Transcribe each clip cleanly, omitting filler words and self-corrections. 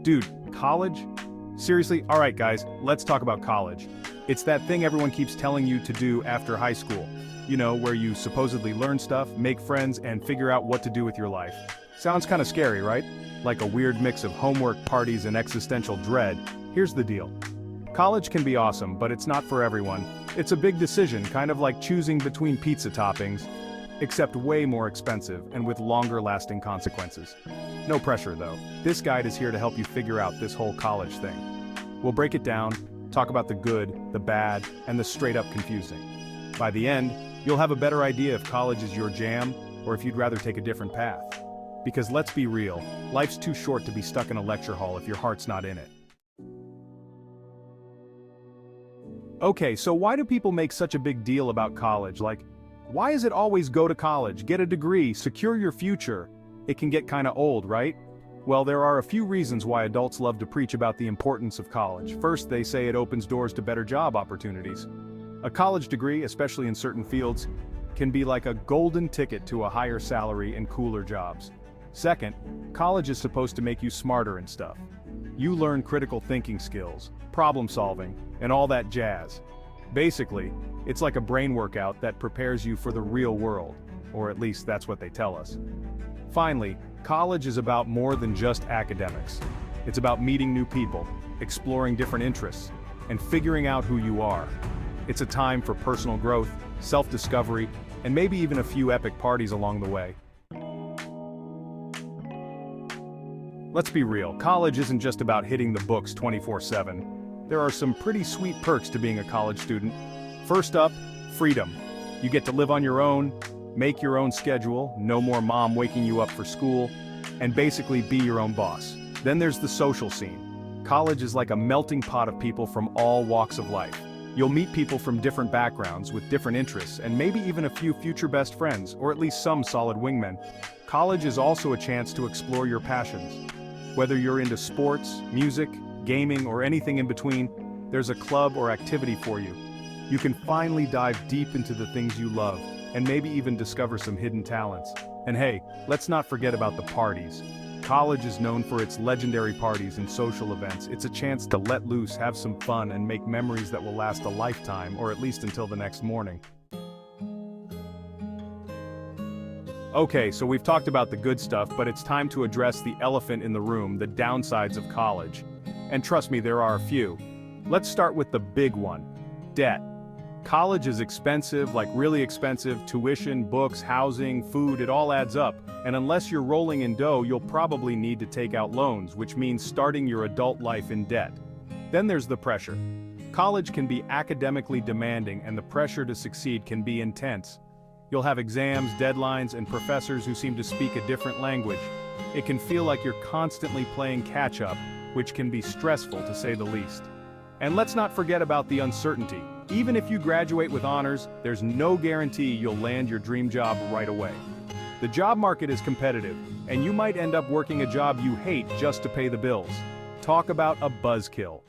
Dude, college? Seriously? Alright guys, let's talk about college. It's that thing everyone keeps telling you to do after high school. You know, where you supposedly learn stuff, make friends, and figure out what to do with your life. Sounds kinda scary, right? Like a weird mix of homework, parties, and existential dread. Here's the deal. College can be awesome, but it's not for everyone. It's a big decision, kind of like choosing between pizza toppings, except way more expensive and with longer-lasting consequences. No pressure though. This guide is here to help you figure out this whole college thing. We'll break it down, talk about the good, the bad, and the straight-up confusing. By the end, you'll have a better idea if college is your jam, or if you'd rather take a different path. Because let's be real, life's too short to be stuck in a lecture hall if your heart's not in it. Okay, so why do people make such a big deal about college? Like, why is it always go to college, get a degree, secure your future? It can get kinda old, right? Well, there are a few reasons why adults love to preach about the importance of college. First, they say it opens doors to better job opportunities. A college degree, especially in certain fields, can be like a golden ticket to a higher salary and cooler jobs. Second, college is supposed to make you smarter and stuff. You learn critical thinking skills, problem solving, and all that jazz. Basically, it's like a brain workout that prepares you for the real world, or at least that's what they tell us. Finally, college is about more than just academics. It's about meeting new people, exploring different interests, and figuring out who you are. It's a time for personal growth, self-discovery, and maybe even a few epic parties along the way. Let's be real, college isn't just about hitting the books 24/7. There are some pretty sweet perks to being a college student. First up, freedom. You get to live on your own, make your own schedule, no more mom waking you up for school, and basically be your own boss. Then there's the social scene. College is like a melting pot of people from all walks of life. You'll meet people from different backgrounds with different interests and maybe even a few future best friends, or at least some solid wingmen. College is also a chance to explore your passions. Whether you're into sports, music, gaming, or anything in between, there's a club or activity for you. You can finally dive deep into the things you love, and maybe even discover some hidden talents. And hey, let's not forget about the parties. College is known for its legendary parties and social events. It's a chance to let loose, have some fun, and make memories that will last a lifetime, or at least until the next morning. Okay, so we've talked about the good stuff, but it's time to address the elephant in the room, the downsides of college. And trust me, there are a few. Let's start with the big one: debt. College is expensive, like really expensive. Tuition, books, housing, food, it all adds up. And unless you're rolling in dough, you'll probably need to take out loans, which means starting your adult life in debt. Then there's the pressure. College can be academically demanding, and the pressure to succeed can be intense. You'll have exams, deadlines, and professors who seem to speak a different language. It can feel like you're constantly playing catch-up, which can be stressful to say the least. And let's not forget about the uncertainty. Even if you graduate with honors, there's no guarantee you'll land your dream job right away. The job market is competitive, and you might end up working a job you hate just to pay the bills. Talk about a buzzkill.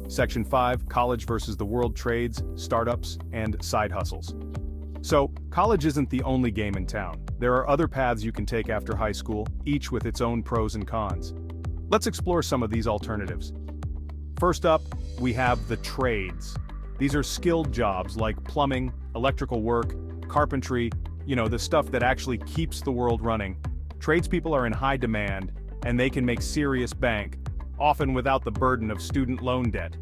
Section 5, College versus the World: Trades, Startups, and Side Hustles. So, college isn't the only game in town. There are other paths you can take after high school, each with its own pros and cons. Let's explore some of these alternatives. First up, we have the trades. These are skilled jobs like plumbing, electrical work, carpentry, the stuff that actually keeps the world running. Tradespeople are in high demand, and they can make serious bank, often without the burden of student loan debt.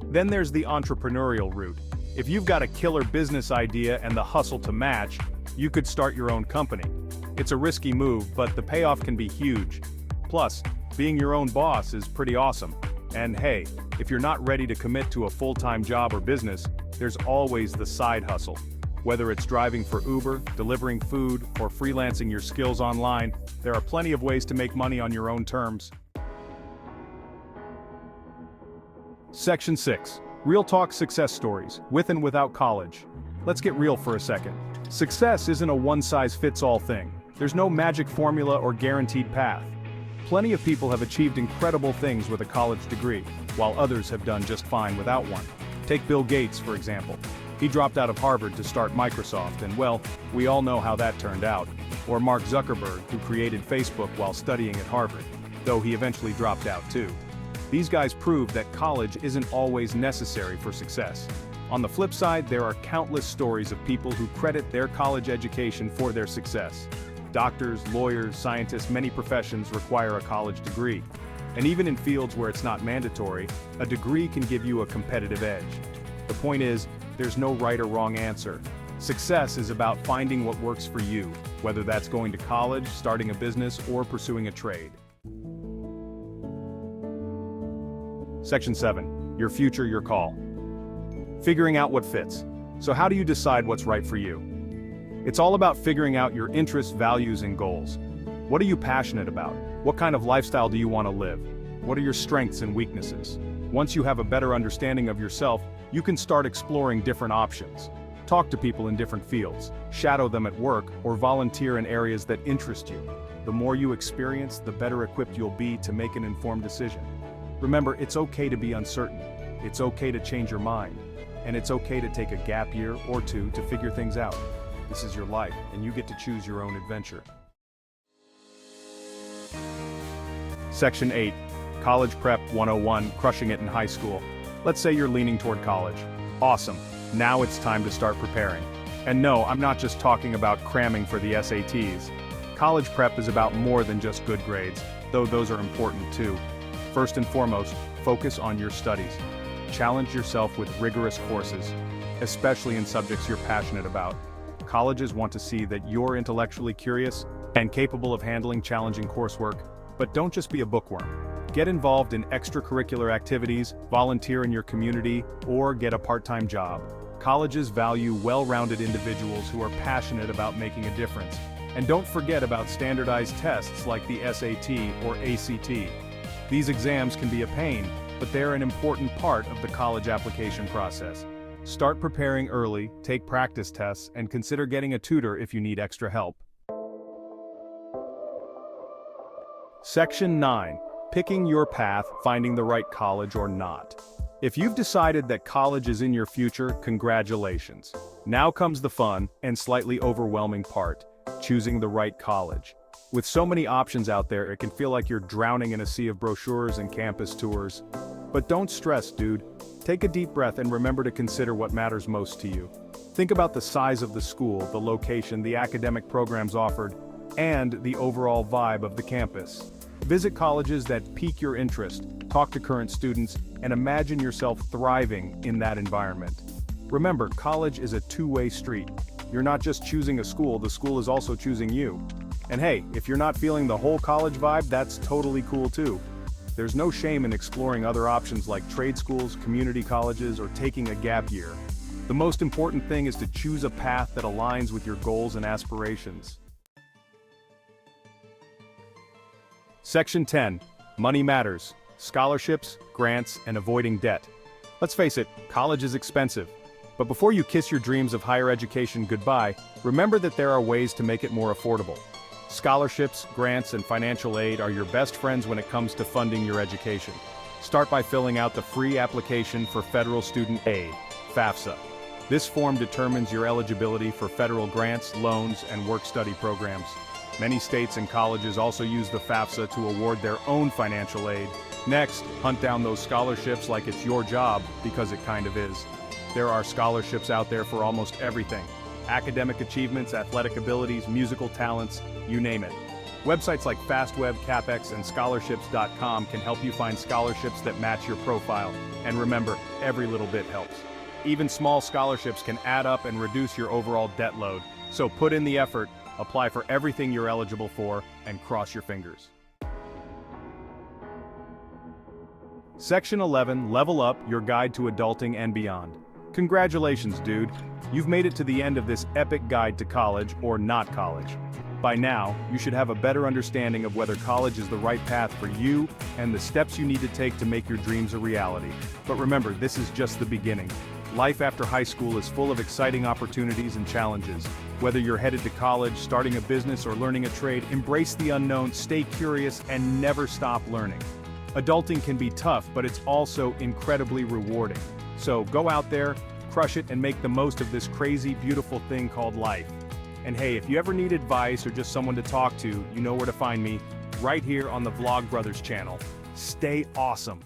Then there's the entrepreneurial route. If you've got a killer business idea and the hustle to match, you could start your own company. It's a risky move, but the payoff can be huge. Plus, being your own boss is pretty awesome. And hey, if you're not ready to commit to a full-time job or business, there's always the side hustle. Whether it's driving for Uber, delivering food, or freelancing your skills online, there are plenty of ways to make money on your own terms. Section 6. Real talk success stories, with and without college. Let's get real for a second. Success isn't a one-size-fits-all thing. There's no magic formula or guaranteed path. Plenty of people have achieved incredible things with a college degree, while others have done just fine without one. Take Bill Gates, for example. He dropped out of Harvard to start Microsoft, and well, we all know how that turned out. or Mark Zuckerberg, who created Facebook while studying at Harvard, though he eventually dropped out too. These guys prove that college isn't always necessary for success. On the flip side, there are countless stories of people who credit their college education for their success. Doctors, lawyers, scientists, many professions require a college degree. And even in fields where it's not mandatory, a degree can give you a competitive edge. The point is, there's no right or wrong answer. Success is about finding what works for you, whether that's going to college, starting a business, or pursuing a trade. Section 7. Your future, your call. Figuring out what fits. So how do you decide what's right for you? It's all about figuring out your interests, values, and goals. What are you passionate about? What kind of lifestyle do you want to live? What are your strengths and weaknesses? Once you have a better understanding of yourself, you can start exploring different options. Talk to people in different fields, shadow them at work, or volunteer in areas that interest you. The more you experience, the better equipped you'll be to make an informed decision. Remember, it's okay to be uncertain. It's okay to change your mind. And it's okay to take a gap year or two to figure things out. This is your life, and you get to choose your own adventure. Section 8. College Prep 101, crushing it in high school. Let's say you're leaning toward college. Awesome. Now it's time to start preparing. And no, I'm not just talking about cramming for the SATs. College prep is about more than just good grades, though those are important too. First and foremost, focus on your studies. Challenge yourself with rigorous courses, especially in subjects you're passionate about. Colleges want to see that you're intellectually curious and capable of handling challenging coursework, but don't just be a bookworm. Get involved in extracurricular activities, volunteer in your community, or get a part-time job. Colleges value well-rounded individuals who are passionate about making a difference. And don't forget about standardized tests like the SAT or ACT. These exams can be a pain, but they're an important part of the college application process. Start preparing early, take practice tests, and consider getting a tutor if you need extra help. Section 9. Picking your path, finding the right college or not. If you've decided that college is in your future, congratulations. Now comes the fun and slightly overwhelming part, choosing the right college. With so many options out there, it can feel like you're drowning in a sea of brochures and campus tours. But don't stress, dude. Take a deep breath and remember to consider what matters most to you. Think about the size of the school, the location, the academic programs offered, and the overall vibe of the campus. Visit colleges that pique your interest, talk to current students, and imagine yourself thriving in that environment. Remember, college is a two-way street. You're not just choosing a school, the school is also choosing you. And hey, if you're not feeling the whole college vibe, that's totally cool too. There's no shame in exploring other options like trade schools, community colleges, or taking a gap year. The most important thing is to choose a path that aligns with your goals and aspirations. Section 10. Money matters. Scholarships, grants, and avoiding debt. Let's face it, college is expensive. But before you kiss your dreams of higher education goodbye, remember that there are ways to make it more affordable. Scholarships, grants, and financial aid are your best friends when it comes to funding your education. Start by filling out the free application for Federal Student Aid, FAFSA. This form determines your eligibility for federal grants, loans, and work-study programs. Many states and colleges also use the FAFSA to award their own financial aid. Next, hunt down those scholarships like it's your job, because it kind of is. There are scholarships out there for almost everything. Academic achievements, athletic abilities, musical talents, you name it. Websites like FastWeb, CapEx, and scholarships.com can help you find scholarships that match your profile. And remember, every little bit helps. Even small scholarships can add up and reduce your overall debt load. So put in the effort, apply for everything you're eligible for, and cross your fingers. Section 11, Level Up, your guide to adulting and beyond. Congratulations, dude. You've made it to the end of this epic guide to college or not college. By now, you should have a better understanding of whether college is the right path for you and the steps you need to take to make your dreams a reality. But remember, this is just the beginning. Life after high school is full of exciting opportunities and challenges. Whether you're headed to college, starting a business, or learning a trade, embrace the unknown, stay curious, and never stop learning. Adulting can be tough, but it's also incredibly rewarding. So go out there, crush it, and make the most of this crazy, beautiful thing called life. And hey, if you ever need advice or just someone to talk to, you know where to find me, right here on the Vlog Brothers channel. Stay awesome.